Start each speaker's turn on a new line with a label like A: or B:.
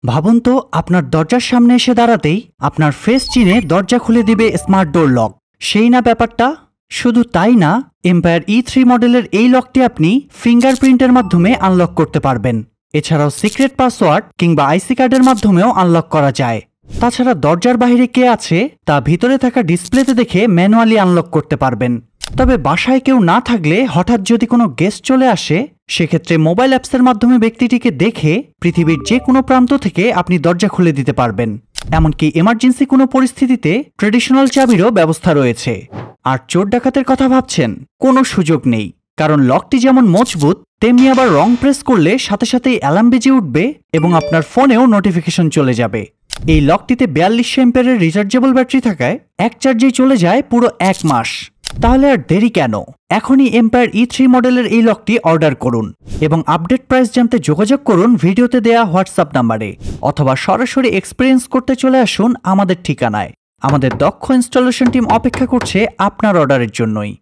A: ভাবুন তো আপনার দরজার সামনে এসে দাঁড়াতেই আপনার ফেস চিনে দরজা খুলে দিবে স্মার্ট ডোর লক। সেই না ব্যাপারটা? শুধু তাই না, এম্পায়ার E3 মডেলের এই লকটি আপনি ফিঙ্গারপ্রিন্টের মাধ্যমে আনলক করতে পারবেন। এছাড়াও সিক্রেট পাসওয়ার্ড কিংবা আইসি কার্ডের মাধ্যমেও আনলক করা যায়। তাছাড়া দরজার বাইরে কে আছে তা ভিতরে থাকা ডিসপ্লেতে দেখে ম্যানুয়ালি আনলক করতে পারবেন। তবে বাসায় কেউ না থাকলে হঠাৎ যদি কোনো গেস্ট চলে আসে, সেক্ষেত্রে মোবাইল অ্যাপসের মাধ্যমে ব্যক্তিটিকে দেখে পৃথিবীর যে কোনো প্রান্ত থেকে আপনি দরজা খুলে দিতে পারবেন। এমনকি এমার্জেন্সি কোনো পরিস্থিতিতে ট্রেডিশনাল চাবিরও ব্যবস্থা রয়েছে। আর চোর ডাকাতের কথা ভাবছেন? কোনো সুযোগ নেই, কারণ লকটি যেমন মজবুত তেমনি আবার রং প্রেস করলে সাথে সাথেই অ্যালার্ম বেজে উঠবে এবং আপনার ফোনেও নোটিফিকেশন চলে যাবে। এই লকটিতে 4200 অ্যাম্পিয়ারের রিচার্জেবল ব্যাটারি থাকায় এক চার্জেই চলে যায় পুরো 1 মাস। তাহলে আর দেরি কেন? এখনই এম্পায়ার E3 মডেলের এই লকটি অর্ডার করুন এবং আপডেট প্রাইস জানতে যোগাযোগ করুন ভিডিওতে দেয়া হোয়াটসঅ্যাপ নাম্বারে, অথবা সরাসরি এক্সপেরিয়েন্স করতে চলে আসুন আমাদের ঠিকানায়। আমাদের দক্ষ ইনস্টলেশন টিম অপেক্ষা করছে আপনার অর্ডারের জন্যই।